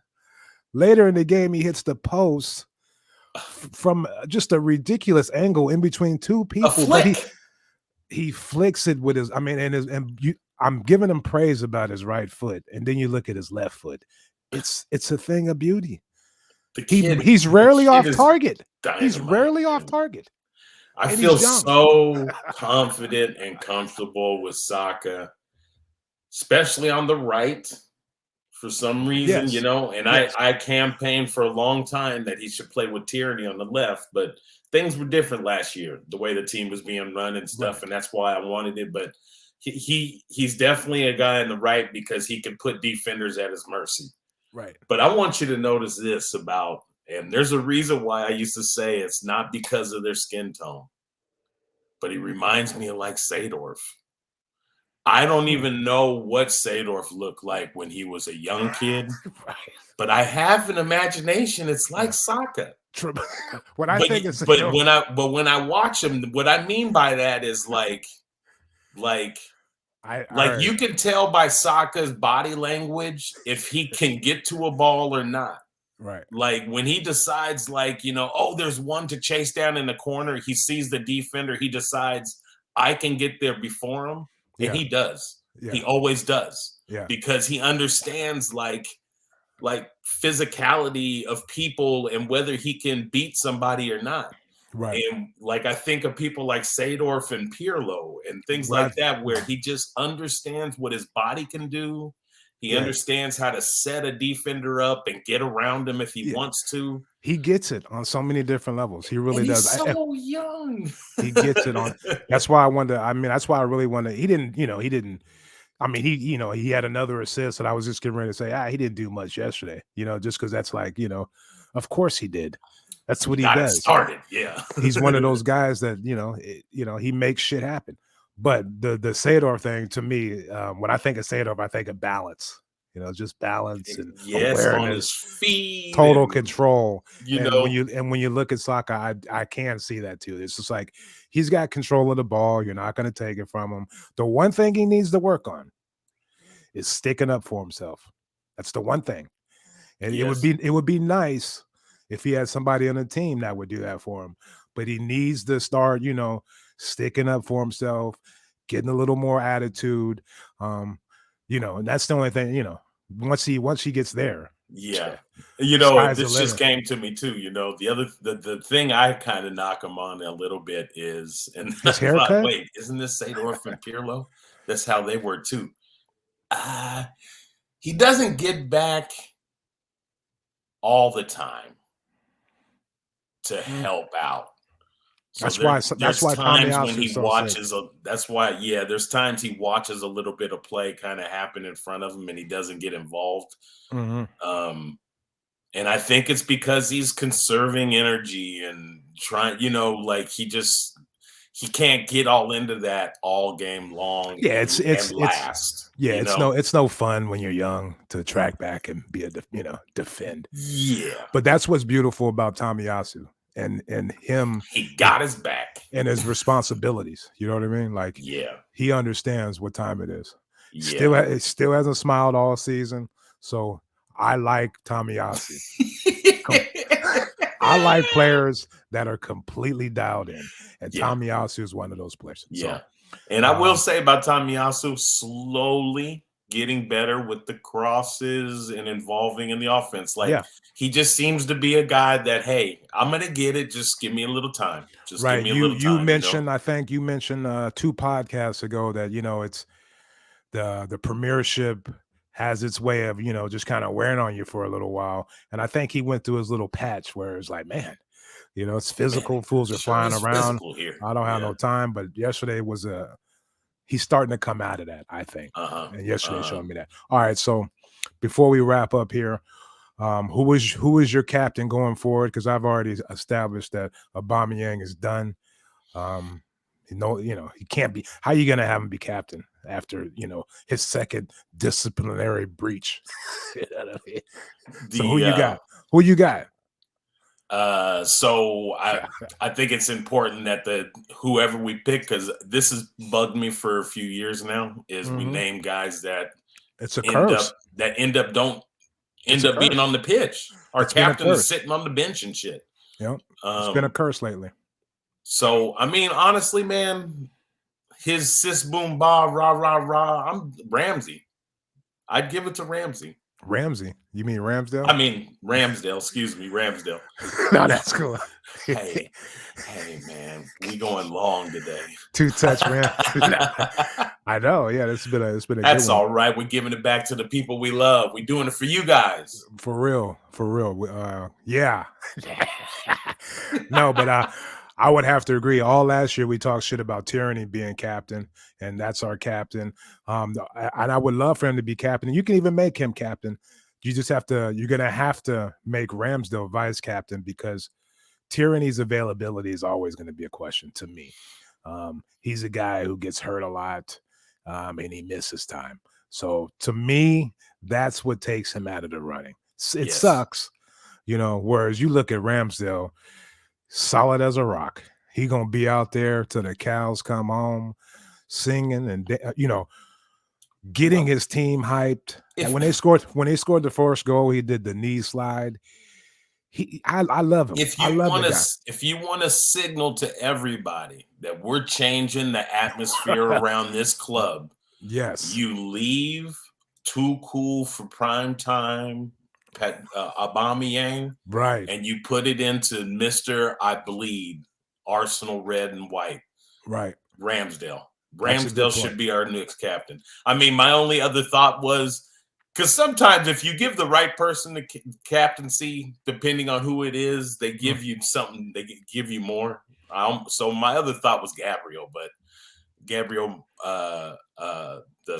later in the game, he hits the post from just a ridiculous angle in between two people. But he flicks it with his, I'm giving him praise about his right foot. And then you look at his left foot. It's a thing of beauty. He's rarely off target. He's rarely off target. I feel so confident and comfortable with Saka, especially on the right for some reason, and I campaigned for a long time that he should play with Tierney on the left, but things were different last year, the way the team was being run and stuff, right. And that's why I wanted it. But he's definitely a guy on the right because he can put defenders at his mercy. Right. But I want you to notice this about, and there's a reason why I used to say it's not because of their skin tone, but he reminds me of like Seedorf. I don't even know what Seedorf looked like when he was a young kid, right. But I have an imagination. It's like Saka. When I when I watch him, what I mean by that is like you can tell by Saka's body language if he can get to a ball or not. Right. Like when he decides, there's one to chase down in the corner, he sees the defender, he decides, I can get there before him, and he does. Yeah. He always does. Yeah. Because he understands like physicality of people and whether he can beat somebody or not. Right. And like I think of people like Seedorf and Pirlo and things like that, where he just understands what his body can do. He understands how to set a defender up and get around him if he wants to. He gets it on so many different levels. He really does. He's so young. He gets it on. That's why I wonder. I mean, that's why I really wonder. He didn't. I mean, he had another assist, and I was just getting ready to say, he didn't do much yesterday. Just because that's like, of course he did. That's what he does. Started, yeah. He's one of those guys that he makes shit happen. But the Seedorf thing, to me, when I think of Seedorf, I think of balance. Just balance and awareness, on his feet, total control. And when you look at Saka, I can see that too. It's just like he's got control of the ball. You're not going to take it from him. The one thing he needs to work on is sticking up for himself. That's the one thing. And it would be nice if he had somebody on the team that would do that for him. But he needs to start, sticking up for himself, getting a little more attitude. And that's the only thing, once he gets there. Yeah. This just came to me too. The thing I kind of knock him on a little bit is, and his haircut? Wait, isn't this Seedorf and Pirlo? That's how they were too. He doesn't get back all the time to help out. So that's why times when he watches there's times he watches a little bit of play kind of happen in front of him and he doesn't get involved. Mm-hmm. And I think it's because he's conserving energy and trying, he can't get all into that all game long. Yeah, it's last. It's no fun when you're young to track back and be defend. Yeah. But that's what's beautiful about Tomiyasu. And him, he got his back and his responsibilities. You know what I mean? Like, he understands what time it is. Yeah. Still hasn't smiled all season. So I like Tomiyasu. I like players that are completely dialed in, and Tomiyasu is one of those players. Yeah, and I will say about Tomiyasu, slowly getting better with the crosses and involving in the offense. He just seems to be a guy that, hey, I'm gonna get it. Just give me a little time. Just give me a little time. You mentioned, I think you mentioned 2 podcasts ago that it's the Premiership has its way of just kind of wearing on you for a little while. And I think he went through his little patch where it's like, man, it's physical. Fools are flying around. I don't have no time. But yesterday was he's starting to come out of that, I think. And yesterday showed me that. All right, so before we wrap up here, who was your captain going forward? Because I've already established that Aubameyang is done. He can't be. How are you going to have him be captain after his second disciplinary breach? So who you got? Who you got? So I think it's important that whoever we pick, because this has bugged me for a few years now, is we name guys that it's a curse don't end up being on the pitch. Our captain is sitting on the bench and shit. Yep, it's been a curse lately. So I mean, honestly, man, his sis boom ba rah rah rah. I'm Ramsey. I'd give it to Ramsey. Ramsey? You mean Ramsdale? I mean Ramsdale. Excuse me, Ramsdale. No, that's cool. hey, man, we going long today. 2-touch, man. I know. Yeah, it's been a. That's all right. We're giving it back to the people we love. We're doing it for you guys. For real. Yeah. No, but I would have to agree. All last year we talked shit about Tierney being captain, and that's our captain. And I would love for him to be captain. You can even make him captain. You're going to have to make Ramsdale vice captain because Tierney's availability is always going to be a question to me. He's a guy who gets hurt a lot, and he misses time. So to me, that's what takes him out of the running. It sucks, whereas you look at Ramsdale, solid as a rock. He gonna be out there till the cows come home, singing and getting his team hyped. And when they scored the first goal, he did the knee slide. I love him. If I you love want the to, guy. if you want to signal to everybody that we're changing the atmosphere around this club, yes, you leave Too Cool for Prime Time, Aubameyang, right, and you put it into Mr. I Bleed, Arsenal Red and White, right. Ramsdale. That's a good Ramsdale should point. be our next captain. I mean, my only other thought was, because sometimes if you give the right person the captaincy, depending on who it is, they give you something. They give you more. So my other thought was Gabriel, but Gabriel,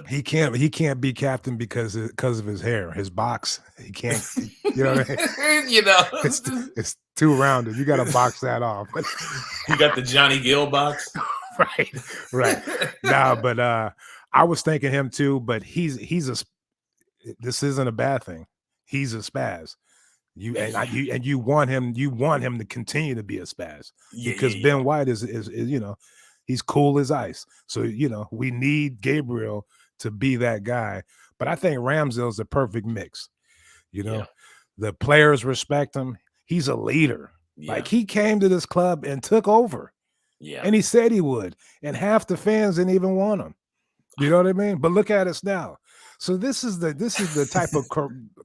he can't be captain because of his hair, his box. He can't. You know what I mean? You know, it's too rounded. You got to box that off. You got the Johnny Gill box, right. No, but I was thinking him too. But he's a. This isn't a bad thing. He's a spaz. You want him to continue to be a spaz because Ben White is you know, he's cool as ice. So you know, we need Gabriel to be that guy. But I think Ramsdale's the perfect mix. You know, the players respect him. He's a leader. Like he came to this club and took over. And he said he would. And half the fans didn't even want him. You know what I mean? But look at us now. So this is the type of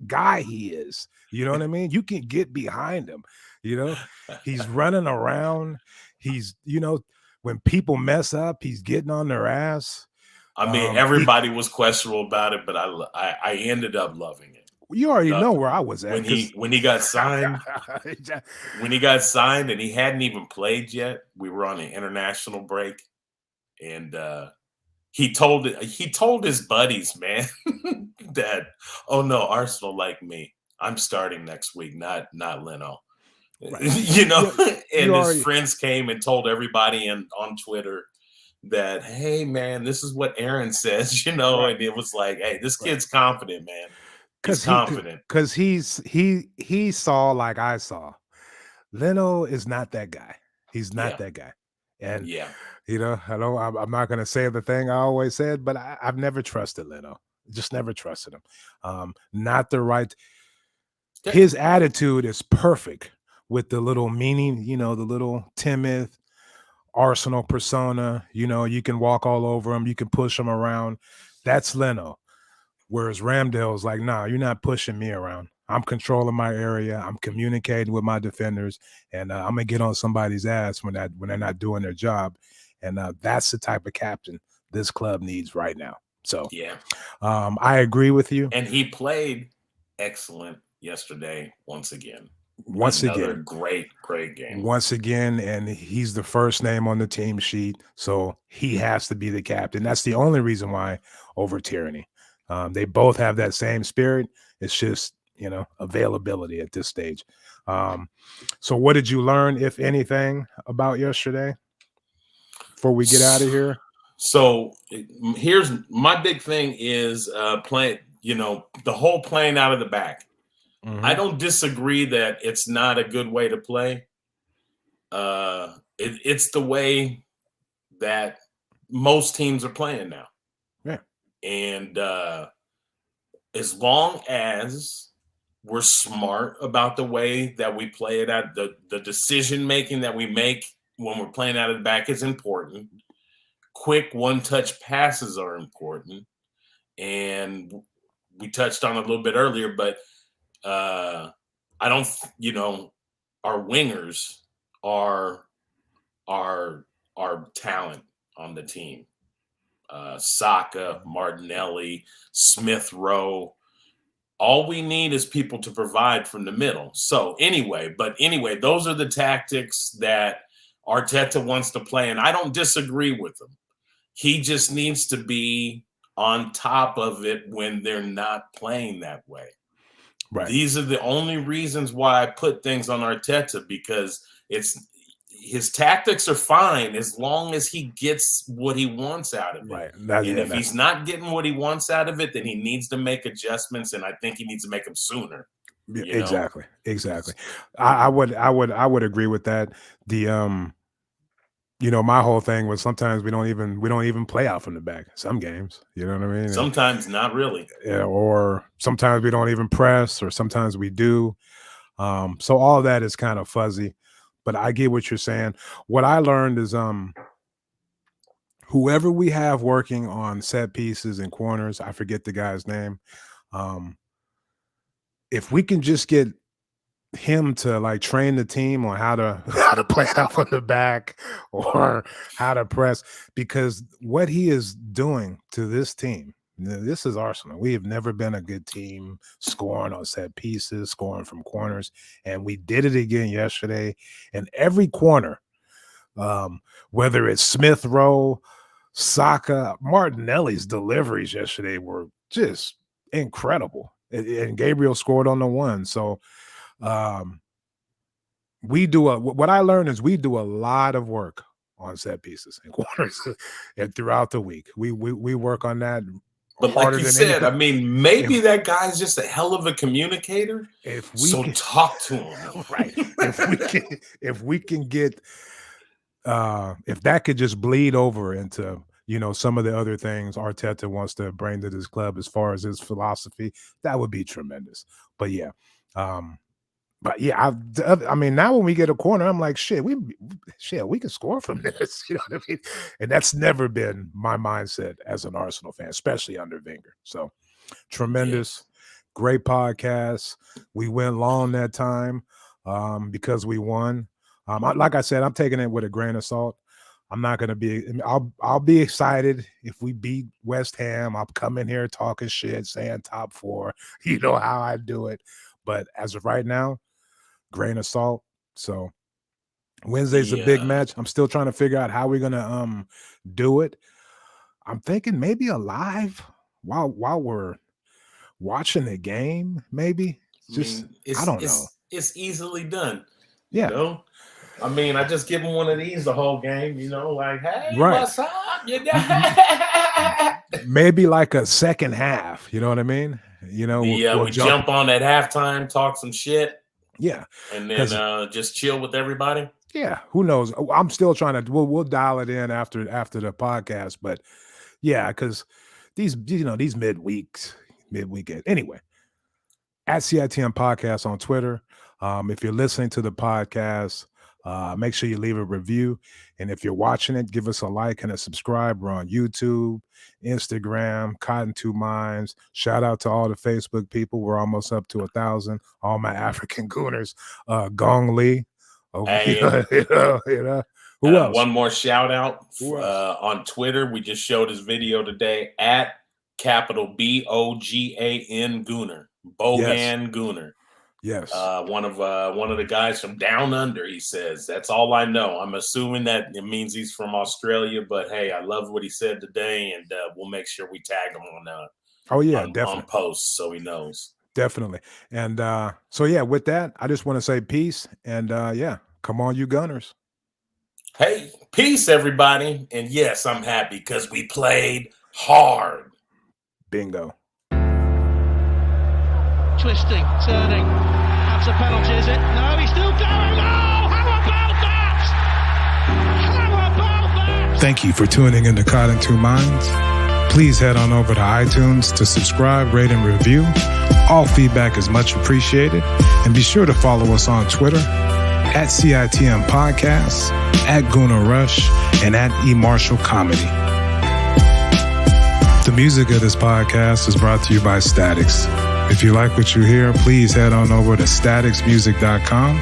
guy he is. You know what I mean? You can get behind him. You know, he's running around. He's, you know, when people mess up, he's getting on their ass. I mean, everybody was questionable about it, but I ended up loving it. You already know where I was at when he got signed. When he got signed and he hadn't even played yet, we were on an international break, and he told his buddies, man, that, oh no, Arsenal like me. I'm starting next week, not Leno. Right. You know, and his friends came and told everybody on Twitter that, hey man, this is what Aaron says, you know, and it was like, hey, this kid's confident, man. He's confident. Because he saw like I saw. Leno is not that guy. He's not that guy. And you know, I'm not going to say the thing I always said, but I've never trusted Leno. Just never trusted him. Not the right. His attitude is perfect with the little meaning, you know, the little timid Arsenal persona. You know, you can walk all over him. You can push him around. That's Leno. Whereas Ramsdale's like, nah, you're not pushing me around. I'm controlling my area. I'm communicating with my defenders, and I'm gonna get on somebody's ass when they're not doing their job. And that's the type of captain this club needs right now. So I agree with you. And he played excellent yesterday once again. Another great game. Once again, and he's the first name on the team sheet, so he has to be the captain. That's the only reason why over Tierney. They both have that same spirit. It's just, you know, availability at this stage. So what did you learn, if anything, about yesterday before we get out of here? So here's my big thing is playing, you know, the whole playing out of the back. Mm-hmm. I don't disagree that it's not a good way to play. It's the way that most teams are playing now. Yeah. And as long as we're smart about the way that we play it out, the decision making that we make when we're playing out of the back is important. Quick one-touch passes are important. And we touched on it a little bit earlier, but I don't, you know, our wingers are talent on the team. Saka, Martinelli, Smith Rowe. All we need is people to provide from the middle. So anyway, those are the tactics that Arteta wants to play, and I don't disagree with him. He just needs to be on top of it when they're not playing that way. Right. These are the only reasons why I put things on Arteta, because his tactics are fine as long as he gets what he wants out of it. Right. And if he's not getting what he wants out of it, then he needs to make adjustments, and I think he needs to make them sooner. Exactly. I would agree with that. The you know, my whole thing was sometimes we don't even play out from the back. Some games, you know what I mean? Sometimes not really. Yeah, or sometimes we don't even press, or sometimes we do. So all that is kind of fuzzy, but I get what you're saying. What I learned is whoever we have working on set pieces and corners, I forget the guy's name. If we can just get him to like train the team on how to play out from the back or how to press, because what he is doing to this team, this is Arsenal. We have never been a good team scoring on set pieces, scoring from corners, and we did it again yesterday. And every corner, whether it's Smith Rowe, Saka, Martinelli's deliveries yesterday were just incredible. And Gabriel scored on the one. So what I learned is we do a lot of work on set pieces and corners and throughout the week. We work on that. But like you said, I mean, maybe that guy's just a hell of a communicator. So talk to him. Right. If we can get if that could just bleed over into, some of the other things Arteta wants to bring to this club as far as his philosophy, that would be tremendous. But yeah. I mean, now when we get a corner, I'm like, we can score from this. You know what I mean? And that's never been my mindset as an Arsenal fan, especially under Wenger. So tremendous, great podcast. We went long that time because we won. Like I said, I'm taking it with a grain of salt. I'm not going to be. I'll be excited if we beat West Ham. I'll come in here talking shit, saying top 4. You know how I do it. But as of right now, grain of salt. So Wednesday's a big match. I'm still trying to figure out how we're gonna do it. I'm thinking maybe a live while we're watching the game. Maybe I don't know. It's easily done. Yeah. I mean, I just give them one of these the whole game. Like, hey, what's up? Maybe like a second half. You know what I mean? We'll jump on at halftime, talk some shit. Yeah. And then just chill with everybody. Yeah. Who knows? I'm still trying to, we'll dial it in after the podcast. But yeah, because these midweekend. Anyway, at CITM Podcast on Twitter. If you're listening to the podcast, make sure you leave a review. And if you're watching it, give us a like and a subscribe. We're on YouTube, Instagram, Cotton Two Minds. Shout out to all the Facebook people. We're almost up to 1,000. All my African Gooners. Gong Lee. Who else? One more shout out on Twitter. We just showed his video today at capital BOGAN Gooner. Bogan Gooner. Yes. One of the guys from down under, he says. That's all I know. I'm assuming that it means he's from Australia, but hey, I love what he said today, and we'll make sure we tag him on definitely on posts so he knows. Definitely. And with that, I just want to say peace and come on, you Gunners. Hey, peace, everybody. And yes, I'm happy because we played hard. Bingo. Twisting, turning. That's a penalty, is it? No, he's still going. Oh, how about that? How about that? Thank you for tuning into Cotton Two Minds. Please head on over to iTunes to subscribe, rate, and review. All feedback is much appreciated. And be sure to follow us on Twitter at CITM Podcasts, at Gooner Rush, and at eMarshall Comedy. The music of this podcast is brought to you by Statics. If you like what you hear, please head on over to staticsmusic.com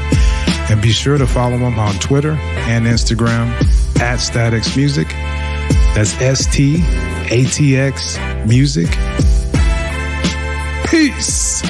and be sure to follow them on Twitter and Instagram at Statics Music. That's STATX Music. Peace.